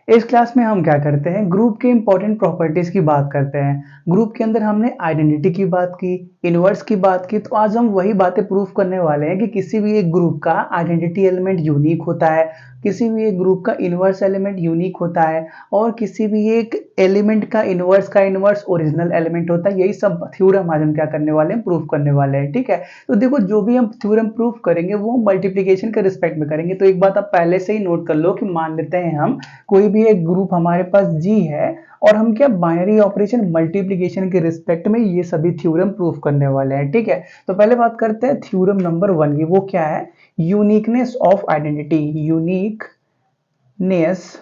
इस क्लास में हम क्या करते हैं, ग्रुप के इंपॉर्टेंट प्रॉपर्टीज की बात करते हैं। ग्रुप के अंदर हमने आइडेंटिटी की बात की, इनवर्स की बात की, तो आज हम वही बातें प्रूफ करने वाले हैं कि किसी भी एक ग्रुप का आइडेंटिटी एलिमेंट यूनिक होता है, किसी भी एक ग्रुप का इनवर्स एलिमेंट यूनिक होता है, और किसी भी एक एलिमेंट का इनवर्स ओरिजिनल एलिमेंट होता है। यही सब थ्योरम आज हम क्या करने वाले हैं, प्रूफ करने वाले हैं। ठीक है, तो देखो जो भी हम थ्योरम प्रूफ करेंगे वो मल्टीप्लीकेशन के रिस्पेक्ट में करेंगे। तो एक बात आप पहले से ही नोट कर लो कि मान लेते हैं हम कोई भी एक ग्रुप हमारे पास जी है और हम क्या बाइनरी ऑपरेशन मल्टीप्लिकेशन के रिस्पेक्ट में ये सभी थ्योरम प्रूफ करने वाले हैं। ठीक है, तो पहले बात करते हैं थ्योरम नंबर 1 की। वो क्या है, uniqueness of identity. Uniqueness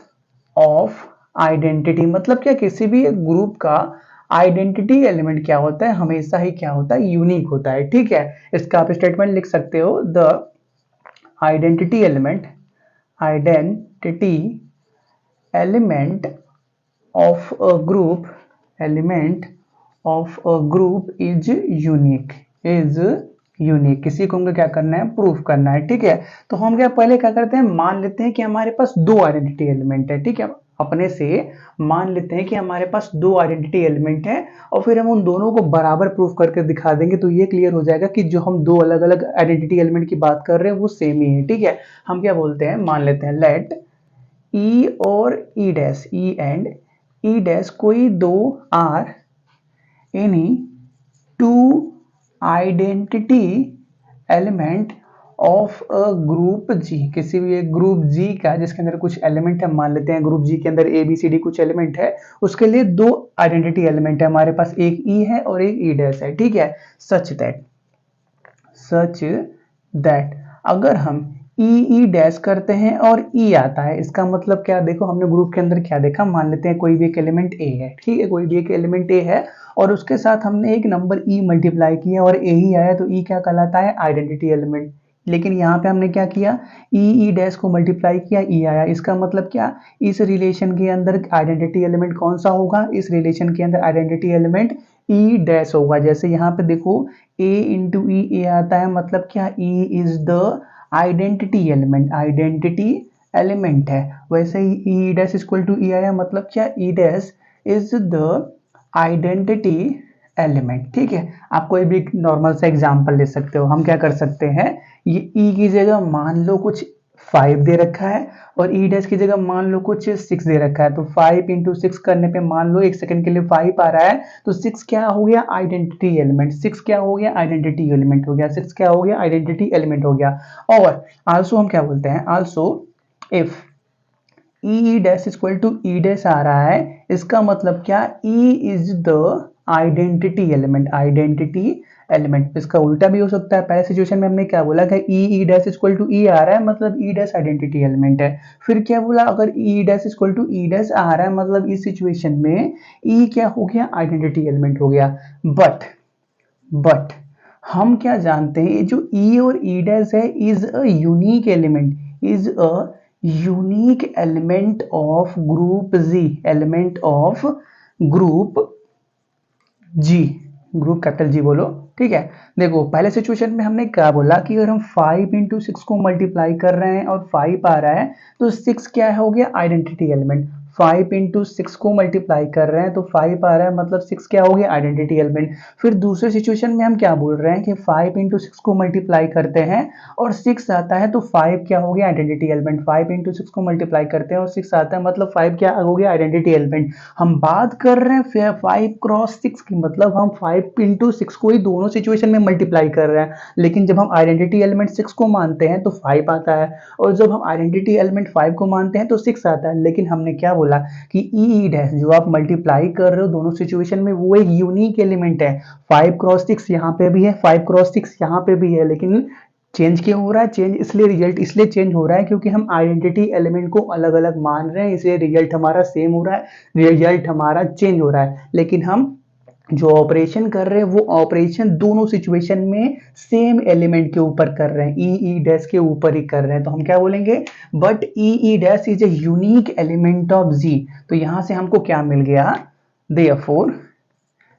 of identity मतलब क्या, किसी भी एक ग्रुप का आइडेंटिटी एलिमेंट क्या होता है, हमेशा ही क्या होता है, यूनिक होता है। ठीक है, इसका आप स्टेटमेंट लिख सकते हो, the identity element of a group is unique. किसी को हमको क्या करना है, प्रूफ करना है। ठीक है, तो हम क्या पहले क्या करते हैं, मान लेते हैं कि हमारे पास दो आइडेंटिटी एलिमेंट है। ठीक है, अपने से मान लेते हैं कि हमारे पास दो आइडेंटिटी एलिमेंट है और फिर हम उन दोनों को बराबर प्रूफ करके दिखा देंगे, तो ये क्लियर हो जाएगा कि जो हम दो अलग अलग आइडेंटिटी एलिमेंट की बात कर रहे हैं वो सेम ही है। ठीक है, हम क्या बोलते हैं, मान लेते हैं लेट ई और e dash, e and e dash कोई दो are any two identity element of a group G. किसी भी एक ग्रुप जी का जिसके अंदर कुछ एलिमेंट है, मान लेते हैं ग्रुप जी के अंदर ए बी सी डी कुछ एलिमेंट है, उसके लिए दो आइडेंटिटी एलिमेंट है हमारे पास, एक ई है और एक ई डैश है। ठीक है, सच दैट अगर हम ई डैश करते हैं और ई आता है, इसका मतलब क्या, देखो हमने ग्रुप के अंदर क्या देखा, मान लेते हैं कोई भी एक एलिमेंट ए है। ठीक है, कोई भी एक एलिमेंट ए है और उसके साथ हमने एक नंबर ई मल्टीप्लाई किया और ए ही आया, तो ई क्या कहलाता है, आइडेंटिटी एलिमेंट। लेकिन यहाँ पे हमने क्या किया, ई डैश को मल्टीप्लाई किया, ई आया, इसका मतलब क्या, इस रिलेशन के अंदर आइडेंटिटी एलिमेंट कौन सा होगा, इस रिलेशन के अंदर आइडेंटिटी एलिमेंट ई डैश होगा। जैसे यहाँ पे देखो ए इंटू ई ए आता है, मतलब क्या, e is the identity element है। वैसे ही ई डैश इक्वल टू ई आया, मतलब क्या, ई dash is the identity element. ठीक है, आप कोई भी नॉर्मल सा एग्जांपल ले सकते हो। हम क्या कर सकते हैं, ये ई की जगह मान लो कुछ 5 दे रखा है और ई डैश की जगह मान लो कुछ 6 दे रखा है, तो 5 इंटू 6 करने पे मान लो एक सेकंड के लिए 5 आ रहा है, तो 6 क्या हो गया, आइडेंटिटी एलिमेंट। 6 क्या हो गया, आइडेंटिटी एलिमेंट हो गया। 6 क्या हो गया, आइडेंटिटी एलिमेंट हो गया। और आल्सो हम क्या बोलते हैं, also if e dash equal to e dash आ रहा है, इसका मतलब क्या, e is the identity element. इसका उल्टा भी हो सकता है। पहले सिचुएशन में हमने क्या बोला कि ई डैश इक्वल टू ई आ रहा है, मतलब ई डैश आइडेंटिटी एलिमेंट है। फिर क्या बोला, अगर e dash equal to e dash आ रहा है, मतलब इस सिचुएशन में ई क्या हो गया, आइडेंटिटी एलिमेंट हो गया। बट हम क्या जानते हैं, ये जो ई और ई डैश है is a unique element of group G, group capital G बोलो। ठीक है, देखो पहले सिचुएशन में हमने क्या बोला कि अगर हम 5 इंटू 6 को मल्टीप्लाई कर रहे हैं और 5 आ रहा है, तो 6 क्या हो गया, आइडेंटिटी एलिमेंट। 5 इंटू 6 को मल्टीप्लाई कर रहे हैं तो 5 आ रहा है, मतलब 6 क्या हो गया, आइडेंटिटी एलिमेंट। फिर दूसरे सिचुएशन में हम क्या बोल रहे हैं कि 5 इंटू 6 को मल्टीप्लाई करते हैं और 6 आता है, तो 5 क्या हो गया, आइडेंटिटी एलिमेंट। 5 इंटू 6 को मल्टीप्लाई करते हैं और 6 आता है, मतलब 5 क्या हो गया, आइडेंटिटी एलिमेंट। हम बात कर रहे हैं 5 क्रॉस 6 की, मतलब हम 5 इंटू 6 को ही दोनों सिचुएशन में मल्टीप्लाई कर रहे हैं। लेकिन जब हम आइडेंटिटी एलिमेंट 6 को मानते हैं तो 5 आता है, और जब हम आइडेंटिटी एलिमेंट 5 को मानते हैं तो 6 आता है। लेकिन हमने क्या बोला कि ई डैश जो आप मल्टीप्लाई कर रहे हो दोनों सिचुएशन में, वो एक यूनिक एलिमेंट है। 5 क्रॉस 6 यहाँ पे भी है, 5 क्रॉस 6 यहाँ पे भी है, लेकिन चेंज क्यों हो रहा है, चेंज इसलिए, रिजल्ट इसलिए चेंज हो रहा है क्योंकि हम आइडेंटिटी एलिमेंट को अलग अलग मान रहे हैं, इसलिए रिजल्ट हमारा सेम हो रहा है, रिजल्ट हमारा चेंज हो रहा है। लेकिन हम जो ऑपरेशन कर रहे हैं वो ऑपरेशन दोनों सिचुएशन में सेम एलिमेंट के ऊपर कर रहे हैं, ई डैश के ऊपर ही कर रहे हैं। तो हम क्या बोलेंगे, but e dash is a unique element of G. तो यहां से हमको क्या मिल गया, देयरफॉर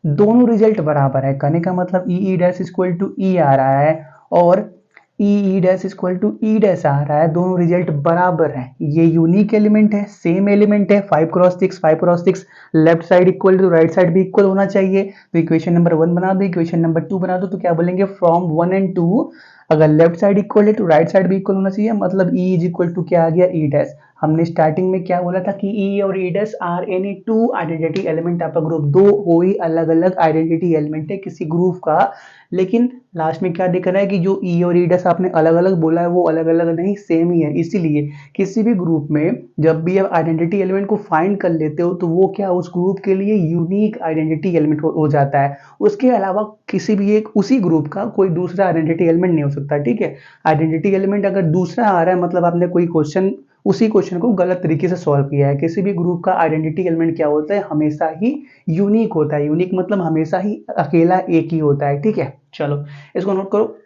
दोनों रिजल्ट बराबर है। कहने का मतलब e dash equal to e आ रहा है और e dash equal to e dash आ रहा है, दोनों रिजल्ट बराबर हैं, ये यूनिक एलिमेंट है, सेम एलिमेंट है, 5 cross 6 left side equal to right side भी इक्वल होना चाहिए। तो इक्वेशन नंबर 1 बना दो, इक्वेशन नंबर 2 बना दो, तो क्या बोलेंगे फ्रॉम 1 एंड 2 अगर लेफ्ट साइड इक्वल है तो राइट साइड भी इक्वल होना चाहिए, मतलब ई इज इक्वल टू क्या आ गया ई डैश। हमने स्टार्टिंग में क्या बोला था कि ई और e dash are any two identity element of a group, दो कोई अलग अलग आइडेंटिटी एलिमेंट है किसी ग्रुप का, लेकिन लास्ट में क्या दिख रहा है कि जो ई और ई डैश आपने अलग अलग बोला है वो अलग अलग नहीं सेम ही है। इसीलिए किसी भी ग्रुप में जब भी आप आइडेंटिटी एलिमेंट को फाइंड कर लेते हो तो वो क्या उस ग्रुप के लिए यूनिक आइडेंटिटी एलिमेंट हो जाता है, उसके अलावा किसी भी एक उसी ग्रुप का कोई दूसरा आइडेंटिटी एलिमेंट नहीं हो सकता। ठीक है, आइडेंटिटी एलिमेंट अगर दूसरा आ रहा है मतलब आपने कोई क्वेश्चन उसी क्वेश्चन को गलत तरीके से सॉल्व किया है। किसी भी ग्रुप का आइडेंटिटी एलिमेंट क्या होता है, हमेशा ही यूनिक होता है, यूनिक मतलब हमेशा ही अकेला एक ही होता है। ठीक है, चलो इसको नोट करो।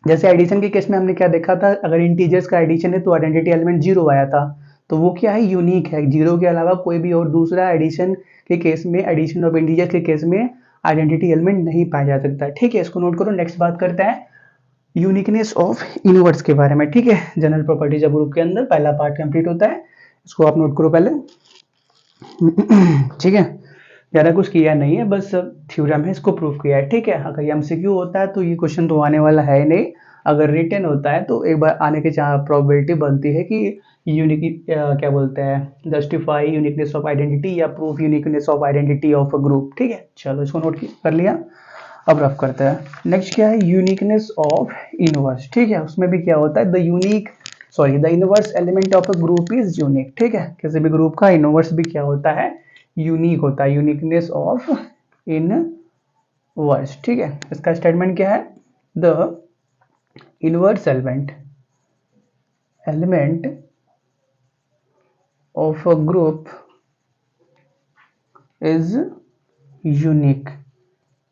जैसे एडिशन के केस में हमने क्या देखा था, अगर इंटीजर्स का एडिशन है तो आइडेंटिटी एलिमेंट 0 आया था, तो वो क्या है यूनिक है, 0 के अलावा कोई भी और दूसरा एडिशन के केस में, एडिशन ऑफ इंटीजर्स के केस में आइडेंटिटी एलिमेंट नहीं पाया जा सकता। ठीक है, इसको नोट करो। नेक्स्ट बात करते हैं यूनिकनेस ऑफ इनवर्स के बारे में। ठीक है, जनरल प्रॉपर्टीज ऑफ ग्रुप के अंदर पहला पार्ट कंप्लीट होता है, इसको आप नोट करो पहले। ठीक है, ज़्यादा कुछ किया नहीं है, बस थ्योरम है, इसको प्रूव किया है। ठीक है, अगर ये एमसीक्यू होता है तो ये क्वेश्चन तो आने वाला है नहीं, अगर रिटन होता है तो एक बार आने की प्रोबेबिलिटी बनती है कि यूनिक क्या बोलते हैं जस्टिफाई यूनिकनेस ऑफ आइडेंटिटी या proof uniqueness of identity of a group. ठीक है, चलो इसको नोट कर लिया, अब रफ करते हैं। नेक्स्ट क्या है यूनिकनेस ऑफ इनवर्स। ठीक है, उसमें भी क्या होता है the inverse element of a group is unique. ठीक है, किसी भी ग्रुप का इनवर्स भी क्या होता है यूनिक होता है, यूनिकनेस ऑफ इनवर्स। ठीक है, इसका स्टेटमेंट क्या है, the inverse element of a group is unique.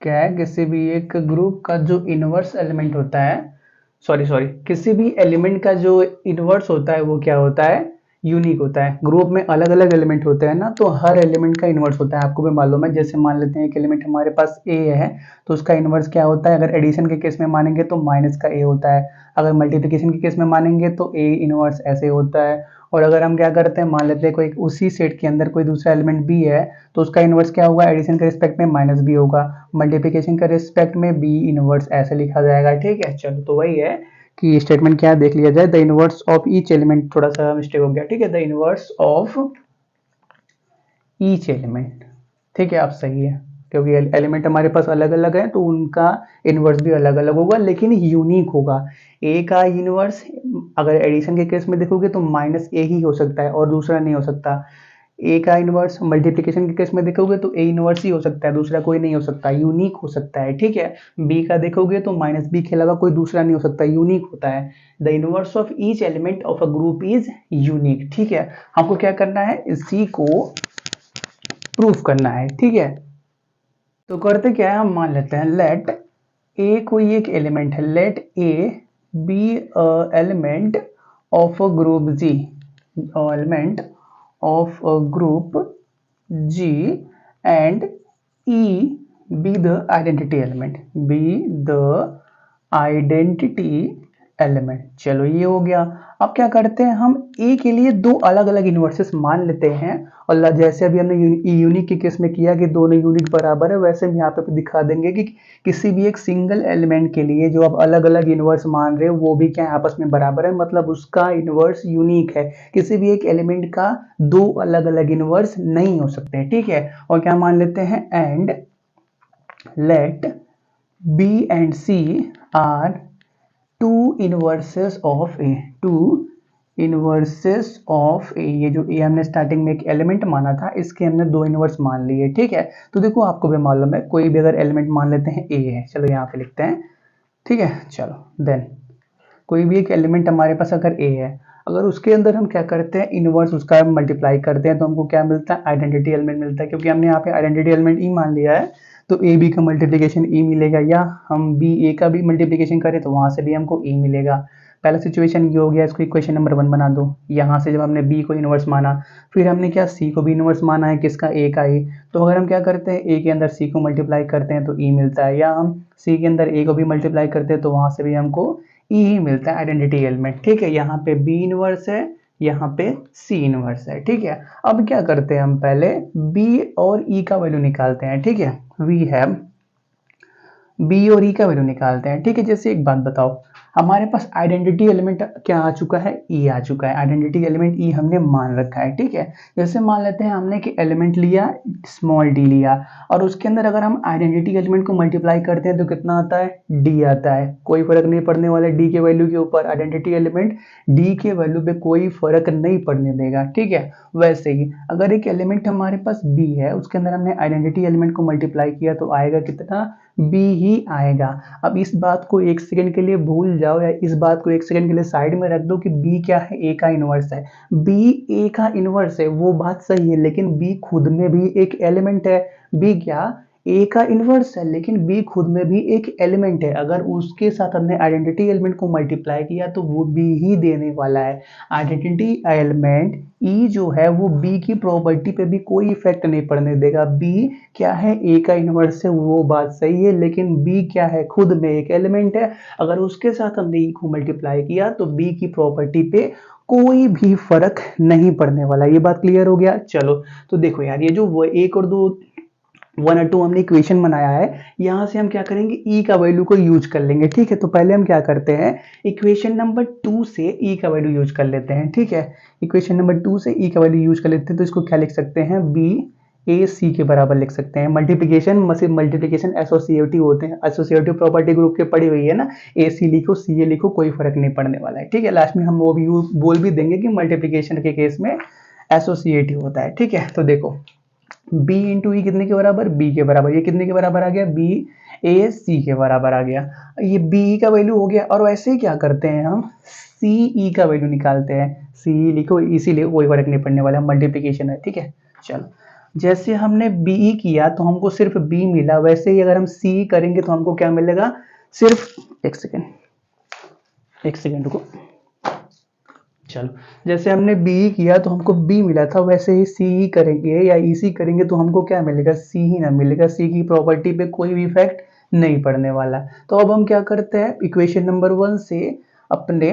क्या है, किसी भी एक ग्रुप का जो इनवर्स एलिमेंट होता है, किसी भी एलिमेंट का जो इनवर्स होता है वो क्या होता है यूनिक होता है। ग्रुप में अलग अलग एलिमेंट होते हैं ना, तो हर एलिमेंट का इनवर्स होता है, आपको भी मालूम है। जैसे मान लेते हैं एक एलिमेंट हमारे पास ए है तो उसका इनवर्स क्या होता है, अगर एडिशन के केस में मानेंगे तो माइनस का ए होता है, अगर मल्टीप्लिकेशन के केस में मानेंगे तो ए इनवर्स ऐसे होता है। और अगर हम क्या करते हैं, मान लेते हैं कोई उसी सेट के अंदर कोई दूसरा एलिमेंट बी है तो उसका इनवर्स क्या होगा, एडिशन के रिस्पेक्ट में माइनस बी होगा, मल्टीप्लिकेशन के रिस्पेक्ट में बी इनवर्स ऐसे लिखा जाएगा। ठीक है, चलो तो वही है कि स्टेटमेंट क्या है देख लिया जाए, the inverse of each element, थोड़ा सा मिस्टेक हो गया। ठीक है, the inverse of each element. ठीक है, आप सही है, क्योंकि एलिमेंट हमारे पास अलग अलग है तो उनका इनवर्स भी अलग अलग होगा लेकिन यूनिक होगा। ए का इनवर्स अगर एडिशन के केस में देखोगे तो माइनस ए ही हो सकता है और दूसरा नहीं हो सकता। ए का इनवर्स मल्टीप्लिकेशन के केस में देखोगे तो ए इनवर्स ही हो सकता है, दूसरा कोई नहीं हो सकता, यूनिक हो सकता है। ठीक है, बी का देखोगे तो माइनस बी के अलावा कोई दूसरा नहीं हो सकता, यूनिक होता है। The inverse of each element of a group is unique. ठीक है, हमको क्या करना है, इसी को प्रूफ करना है। ठीक है, तो करते क्या है, हम मान लेते हैं लेट ए कोई एक एलिमेंट है, let a b element of a group G, element of a group G and E be the identity element। चलो ये हो गया। अब क्या करते हैं, हम A के लिए दो अलग अलग इनवर्सेस मान लेते हैं, और जैसे अभी हमने यूनिक के केस में किया कि दोनों यूनिट बराबर है, वैसे हम यहाँ पे दिखा देंगे कि किसी भी एक सिंगल एलिमेंट के लिए जो आप अलग अलग इनवर्स मान रहे हो वो भी क्या आपस में बराबर है, मतलब उसका इनवर्स यूनिक है। किसी भी एक एलिमेंट का दो अलग अलग इनवर्स नहीं हो सकते। ठीक है, और क्या मान लेते हैं, and let B and C are two inverses of a, two inverses of a. ये जो ए हमने स्टार्टिंग में एक एलिमेंट माना था, इसके हमने दो इनवर्स मान लिए। ठीक है, तो देखो आपको भी मालूम है, कोई भी अगर एलिमेंट मान लेते हैं ए है, चलो यहाँ पे लिखते हैं। ठीक है, चलो देन कोई भी एक एलिमेंट हमारे पास अगर ए है, अगर उसके अंदर हम क्या करते हैं, इनवर्स उसका मल्टीप्लाई करते हैं तो हमको क्या मिलता है, आइडेंटिटी एलिमेंट मिलता है। क्योंकि हमने यहाँ पे आइडेंटिटी एलिमेंट ई मान लिया है तो ए बी का मल्टीप्लिकेशन ई मिलेगा, या हम बी ए का भी मल्टीप्लिकेशन करें तो वहां से भी हमको ई मिलेगा। पहला सिचुएशन ये हो गया, इसको इक्वेशन नंबर 1 बना दो। यहाँ से जब हमने बी को इनवर्स माना, फिर हमने क्या सी को भी इनवर्स माना है, किसका, ए का ही। तो अगर हम क्या करते हैं, ए के अंदर सी को मल्टीप्लाई करते हैं तो ई मिलता है, या हम सी के अंदर ए को भी मल्टीप्लाई करते हैं तो वहां से भी हमको ई ही मिलता है आइडेंटिटी एलिमेंट, ठीक है। यहाँ पे बी इनवर्स है, यहाँ पे सी इनवर्स है, ठीक है। अब क्या करते हैं, हम पहले बी और ई का वैल्यू निकालते हैं, ठीक है। वी हैव बी और ई का वैल्यू निकालते हैं, ठीक है। जैसे एक बात बताओ, हमारे पास आइडेंटिटी एलिमेंट क्या आ चुका है, ई आ चुका है। आइडेंटिटी एलिमेंट ई हमने मान रखा है, ठीक है। जैसे मान लेते हैं हमने कि एलिमेंट लिया, स्मॉल डी लिया, और उसके अंदर अगर हम आइडेंटिटी एलिमेंट को मल्टीप्लाई करते हैं तो कितना आता है, डी आता है। कोई फर्क नहीं पड़ने वाला डी के वैल्यू के ऊपर, आइडेंटिटी एलिमेंट डी के वैल्यू पे कोई फर्क नहीं पड़ने देगा, ठीक है। वैसे ही अगर एक एलिमेंट हमारे पास बी है, उसके अंदर हमने आइडेंटिटी एलिमेंट को मल्टीप्लाई किया तो आएगा कितना, बी ही आएगा। अब इस बात को एक सेकंड के लिए भूल जाओ, या इस बात को एक सेकंड के लिए साइड में रख दो कि बी क्या है, ए का इनवर्स है। बी ए का इनवर्स है, वो बात सही है, लेकिन बी खुद में भी एक एलिमेंट है। बी क्या, ए का इनवर्स है, लेकिन बी खुद में भी एक एलिमेंट है। अगर उसके साथ हमने आइडेंटिटी एलिमेंट को मल्टीप्लाई किया तो वो बी ही देने वाला है। आइडेंटिटी एलिमेंट ई जो है वो बी की प्रॉपर्टी पे भी कोई इफेक्ट नहीं पड़ने देगा। बी क्या है, ए का इनवर्स है, वो बात सही है, लेकिन बी क्या है, खुद में एक एलिमेंट है। अगर उसके साथ हमने ई को मल्टीप्लाई किया तो बी की प्रॉपर्टी पे कोई भी फर्क नहीं पड़ने वाला। ये बात क्लियर हो गया। चलो तो देखो यार, ये जो एक और दो 1 और 2 हमने इक्वेशन बनाया है, यहाँ से हम क्या करेंगे, ई का वैल्यू को यूज कर लेंगे, ठीक है। तो पहले हम क्या करते हैं, इक्वेशन नंबर 2 से ई का वैल्यू यूज कर लेते हैं, ठीक है। इक्वेशन नंबर 2 से ई का वैल्यू यूज कर लेते हैं, तो इसको क्या लिख सकते हैं, बी ए सी के बराबर लिख सकते हैं। मल्टीप्लिकेशन एसोसिएटिव होते हैं, एसोसिएटिव प्रॉपर्टी ग्रुप के पड़ी हुई है ना। ए सी लिखो, सी ए लिखो, कोई फर्क नहीं पड़ने वाला है, ठीक है। लास्ट में हम वो भी बोल भी देंगे कि मल्टीप्लिकेशन के केस में एसोसिएटिव होता है, ठीक है। तो देखो b इंटू ई कितने के बराबर, b के बराबर। ये कितने के बराबर आ गया, b a c के बराबर आ गया। ये b का वैल्यू हो गया। और वैसे ही क्या करते हैं, हम c e का वैल्यू निकालते हैं। c लिखो, इसीलिए कोई फर्क नहीं पड़ने वाला, मल्टीप्लिकेशन है, ठीक है। चलो, जैसे हमने बी ई किया तो हमको सिर्फ b मिला, वैसे ही अगर हम c करेंगे तो हमको क्या मिलेगा, सिर्फ एक सेकेंड रुको। चलो, जैसे हमने बी किया तो हमको बी मिला था, वैसे ही सी करेंगे या ईसी करेंगे तो हमको क्या मिलेगा, सी ही ना मिलेगा। सी की प्रॉपर्टी पे कोई भी इफेक्ट नहीं पड़ने वाला। तो अब हम क्या करते हैं, इक्वेशन नंबर 1 से अपने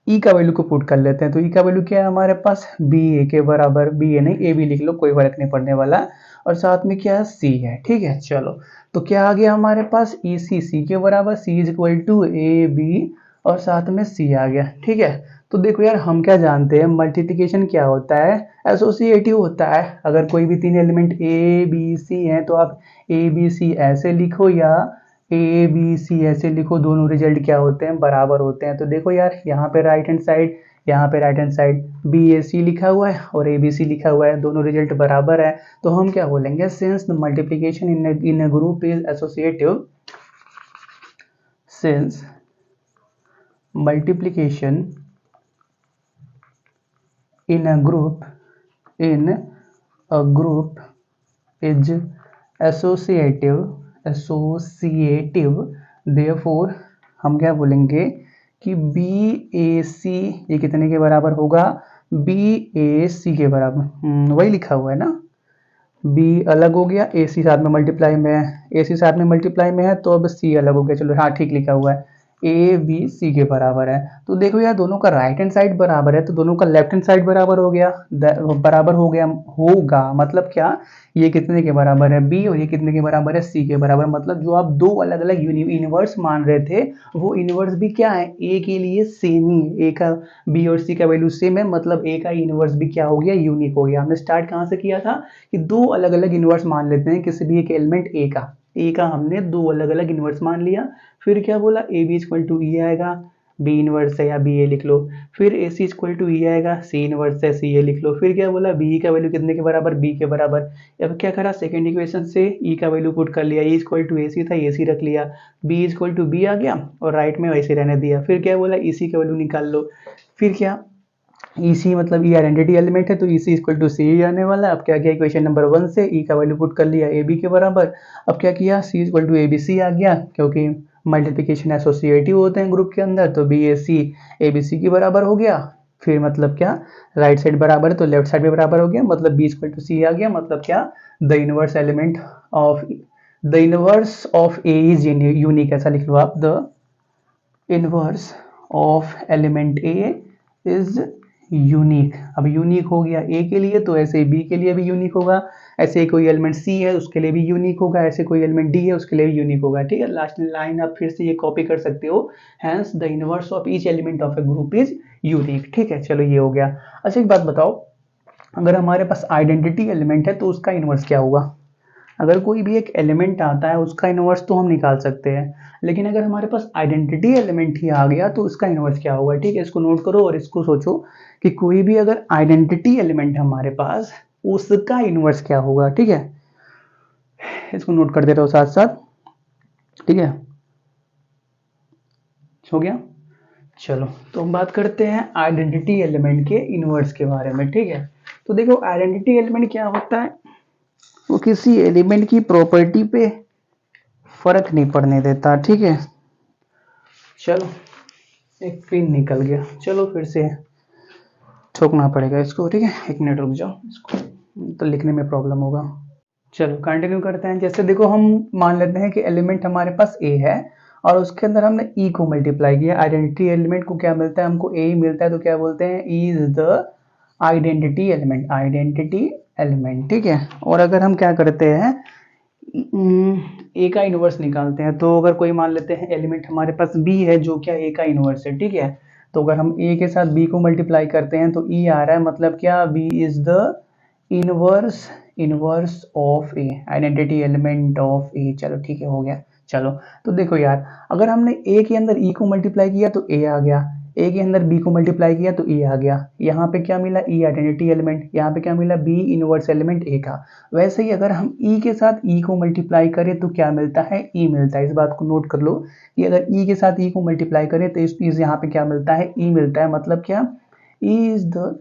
ई का वैल्यू को पुट कर लेते हैं। तो ई का वैल्यू क्या है हमारे पास, बी ए के बराबर, बी ए नहीं ए बी लिख लो, कोई फर्क नहीं पड़ने वाला। और साथ में क्या है, सी है, ठीक है। चलो, तो क्या आ गया हमारे पास, ई सी सी के बराबर, c is equal to a b और साथ में सी आ गया, ठीक है। तो देखो यार, हम क्या जानते हैं, मल्टीप्लिकेशन क्या होता है, एसोसिएटिव होता है। अगर कोई भी 3 एलिमेंट ए बी सी हैं तो आप ए बी सी ऐसे लिखो या ए बी सी ऐसे लिखो, दोनों रिजल्ट क्या होते हैं, बराबर होते हैं। तो देखो यार, यहाँ पे राइट हैंड साइड, यहाँ पे राइट हैंड साइड बी ए सी लिखा हुआ है और ए बी सी लिखा हुआ है, दोनों रिजल्ट बराबर है। तो हम क्या बोलेंगे, since the multiplication in a group is associative, since multiplication in a group is associative therefore हम क्या बोलेंगे कि बी ए सी ये कितने के बराबर होगा, बी ए सी के बराबर। वही लिखा हुआ है ना, बी अलग हो गया, ए सी साथ में मल्टीप्लाई में है, ए सी साथ में मल्टीप्लाई में है तो अब सी अलग हो गया। चलो हाँ, ठीक लिखा हुआ है, ए बी सी के बराबर है। तो देखो यार, दोनों का राइट हैंड साइड बराबर है तो दोनों का लेफ्ट हैंड साइड बराबर हो गया, बराबर हो गया होगा। मतलब क्या, ये कितने के बराबर है, बी, और ये कितने के बराबर है, सी के बराबर। मतलब जो आप दो अलग अलग इनवर्स मान रहे थे, वो इनवर्स भी क्या है, ए के लिए सेम ही, ए का बी और सी का वैल्यू सेम है, मतलब ए का इनवर्स भी क्या हो गया, यूनिक हो गया। हमने स्टार्ट कहाँ से किया था कि दो अलग अलग इनवर्स मान लेते हैं किसी भी एक एलिमेंट ए का हमने दो अलग अलग इनवर्स मान लिया। फिर क्या बोला, ए बी इक्वल टू ई आएगा, बी इनवर्स है या बी ए लिख लो। फिर ए सी इक्वल टू ई आएगा, सी इनवर्स है, सी ए लिख लो। फिर क्या बोला, बी का वैल्यू कितने के बराबर, बी के बराबर। अब क्या करा, सेकंड इक्वेशन से ई का वैल्यू पुट कर लिया, ई इक्वल टू ए सी था, ए सी रख लिया, बी इक्वल टू बी आ गया और राइट में वैसे रहने दिया। फिर क्या बोला, ई सी का वैल्यू निकाल लो। फिर क्या, ई सी मतलब ई आइडेंटिटी एलिमेंट है तो ई सी इक्वल टू सी ही आने वाला है। अब क्या किया, इक्वेशन नंबर 1 से ई का वैल्यू पुट कर लिया ए बी के बराबर। अब क्या किया, c equal to a b c आ गया, क्योंकि मल्टीप्लिकेशन एसोसिएटिव होते हैं ग्रुप के अंदर, तो बी ए सी ए बी सी के बराबर हो गया। फिर मतलब क्या, राइट साइड बराबर है तो लेफ्ट साइड भी बराबर हो गया, मतलब बी इक्वल टू सी आ गया। मतलब क्या, the inverse of A is unique, ऐसा लिख लो आप, the inverse of element A is unique. अब यूनिक हो गया ए के लिए तो ऐसे बी के लिए भी यूनिक होगा, ऐसे कोई एलिमेंट सी है उसके लिए भी यूनिक होगा, ऐसे कोई एलिमेंट डी है उसके लिए भी यूनिक होगा। ठीक है, लास्ट लाइन आप फिर से ये कॉपी कर सकते हो, hence the inverse of each element of a group is unique. ठीक है, चलो ये हो गया। अच्छा एक बात बताओ, अगर हमारे पास आइडेंटिटी एलिमेंट है तो उसका इनवर्स क्या होगा? अगर कोई भी एक एलिमेंट आता है उसका इनवर्स तो हम निकाल सकते हैं, लेकिन अगर हमारे पास आइडेंटिटी एलिमेंट ही आ गया तो उसका इनवर्स क्या होगा? ठीक है, इसको नोट करो और इसको सोचो कि कोई भी अगर आइडेंटिटी एलिमेंट है हमारे पास उसका इनवर्स क्या होगा। ठीक है, इसको नोट कर दे रहे हो साथ साथ। ठीक है, हो गया। चलो तो हम बात करते हैं आइडेंटिटी एलिमेंट के इनवर्स के बारे में। ठीक है, तो देखो आइडेंटिटी एलिमेंट क्या होता है, वो किसी एलिमेंट की प्रॉपर्टी पे फर्क नहीं पड़ने देता। ठीक है, चलो एक पिन निकल गया, चलो फिर से ठोकना पड़ेगा इसको। ठीक है, एक मिनट रुक जाओ, इसको तो लिखने में प्रॉब्लम होगा। चलो कंटिन्यू करते हैं। जैसे देखो हम मान लेते हैं कि एलिमेंट हमारे पास ए है और उसके अंदर हमने ई को मल्टीप्लाई किया। आइडेंटिटी एलिमेंट को क्या मिलता है? हमको ए ही मिलता है, तो क्या बोलते हैं? ई is the identity element, identity element. ठीक है, और अगर हम क्या करते हैं ए का इनवर्स निकालते हैं, तो अगर कोई मान लेते हैं एलिमेंट हमारे पास बी है जो क्या ए का इनवर्स है। ठीक है, तो अगर हम ए के साथ बी को मल्टीप्लाई करते हैं तो ई आ रहा है, मतलब क्या? B is the inverse inverse of a, identity element of a. चलो ठीक है, हो गया। चलो तो देखो यार, अगर हमने ए के अंदर ई को मल्टीप्लाई किया तो ए आ गया, ए के अंदर बी को मल्टीप्लाई किया तो ई आ गया। यहाँ पे क्या मिला? ई आइडेंटिटी एलिमेंट। यहाँ पे क्या मिला? बी इनवर्स एलिमेंट ए का। वैसे ही अगर हम ई के साथ ई को मल्टीप्लाई करें तो क्या मिलता है? ई मिलता है। इस बात को नोट कर लो कि अगर ई के साथ ई को मल्टीप्लाई करें तो इस यहाँ पे क्या मिलता है? ई मिलता है। मतलब क्या? E is the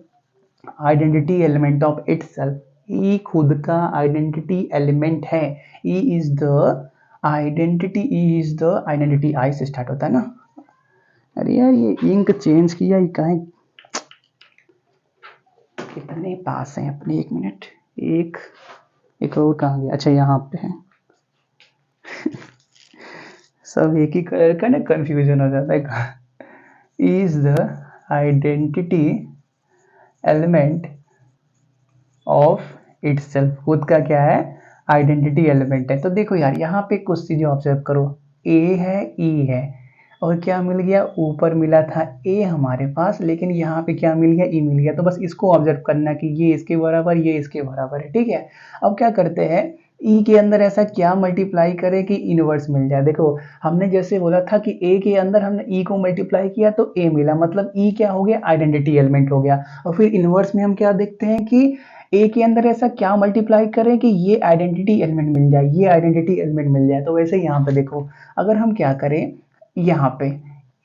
identity element of itself. E खुद का आइडेंटिटी एलिमेंट है। E is the identity, e is the identity, I से स्टार्ट होता है ना। अरे यार ये इंक चेंज किया, ये कहीं कितने पास हैं अपने? एक मिनट, एक और कहाँ गया? अच्छा यहाँ पे है। सब एक ही कलर का ना, कंफ्यूजन हो जाता है। Is the identity element of itself, खुद का क्या है? आइडेंटिटी एलिमेंट है। तो देखो यार यहाँ पे कुछ चीजें ऑब्जर्व करो, ए है, ई है, और क्या मिल गया? ऊपर मिला था ए हमारे पास, लेकिन यहाँ पे क्या मिल गया? ई मिल गया। तो बस इसको ऑब्जर्व करना कि ये इसके बराबर, ये इसके बराबर है। ठीक है, अब क्या करते हैं, ई के अंदर ऐसा क्या मल्टीप्लाई करें कि इनवर्स मिल जाए। देखो हमने जैसे बोला था कि ए के अंदर हमने ई को मल्टीप्लाई किया तो ए मिला, मतलब ई क्या हो गया? आइडेंटिटी एलिमेंट हो गया। और फिर इनवर्स में हम क्या देखते हैं कि ए के अंदर ऐसा क्या मल्टीप्लाई करें कि ये आइडेंटिटी एलिमेंट मिल जाए, ये आइडेंटिटी एलिमेंट मिल जाए। तो वैसे यहाँ पे देखो, अगर हम क्या करें, यहाँ पे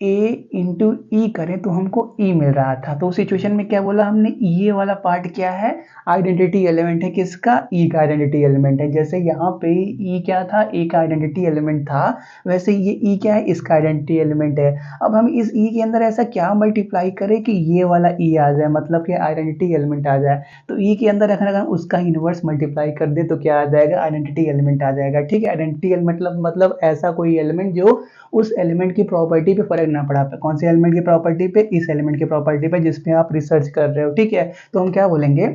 a इंटू ई करें तो हमको e मिल रहा था। तो उस सिचुएशन में क्या बोला हमने? ये वाला पार्ट क्या है? आइडेंटिटी एलिमेंट है। किसका? e का आइडेंटिटी एलिमेंट है। जैसे यहाँ पे e क्या था? a का आइडेंटिटी एलिमेंट था, वैसे ये e क्या है? इसका आइडेंटिटी एलिमेंट है। अब हम इस e के अंदर ऐसा क्या मल्टीप्लाई करें कि ये वाला e आ जाए, मतलब कि आइडेंटिटी एलिमेंट आ जाए। तो e के अंदर अगर हम उसका इनवर्स मल्टीप्लाई कर दे तो क्या आ जाएगा? आइडेंटिटी एलिमेंट आ जाएगा। ठीक है, आइडेंटिटी एलिमेंट मतलब ऐसा कोई एलिमेंट जो उस एलिमेंट की प्रॉपर्टी पे फर्क ना पड़ा। कौन से एलिमेंट की प्रॉपर्टी पे? इस एलिमेंट की प्रॉपर्टी पे जिस पे आप रिसर्च कर रहे हो। ठीक है, तो हम क्या बोलेंगे?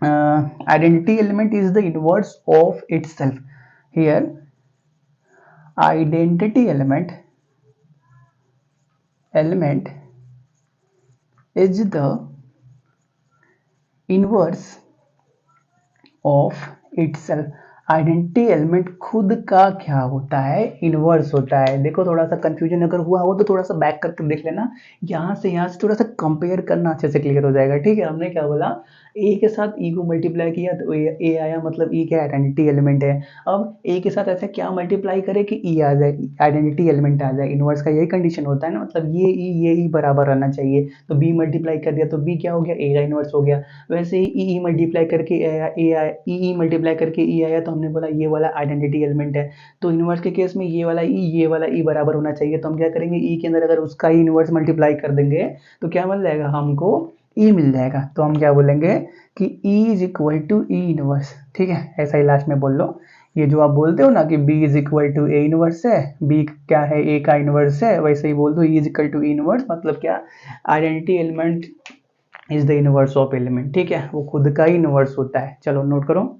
Identity element is the inverse of itself. Here identity element is the inverse of itself. Identity element खुद का क्या होता है? इनवर्स होता है। देखो थोड़ा सा कंफ्यूजन अगर हुआ हो तो थोड़ा सा बैक करके देख लेना, यहाँ से थोड़ा सा कंपेयर करना अच्छे से क्लियर हो जाएगा। ठीक है, हमने क्या बोला? ए के साथ ई को मल्टीप्लाई किया तो ए आया, मतलब ई क्या? आइडेंटिटी एलिमेंट है। अब ए के साथ ऐसा क्या मल्टीप्लाई करे कि ई आ जाए, आइडेंटिटी एलिमेंट आ जाए। इनवर्स का यही कंडीशन होता है ना, मतलब ये ई बराबर रहना चाहिए। तो बी मल्टीप्लाई कर दिया तो बी क्या हो गया? ए का इनवर्स हो गया। वैसे ही ई मल्टीप्लाई करके ई मल्टीप्लाई करके ई आया, तो हमने बोला ये वाला आइडेंटिटी एलिमेंट है। तो इनवर्स के केस में ये वाला ई बराबर होना चाहिए। तो हम क्या करेंगे? ई के अंदर अगर उसका ही इनवर्स मल्टीप्लाई कर देंगे तो क्या मिल जाएगा? हमको ई मिल जाएगा। तो हम क्या बोलेंगे कि e is equal to e inverse. ठीक है, ऐसा ही लास्ट में बोल लो, ये जो आप बोलते हो ना कि b is equal to a inverse है, b क्या है, a का इनवर्स है, वैसे ही बोल दो e is equal to inverse, मतलब क्या, identity element is the inverse of element, ठीक है, वो खुद का ही इनवर्स होता है। चलो नोट करो।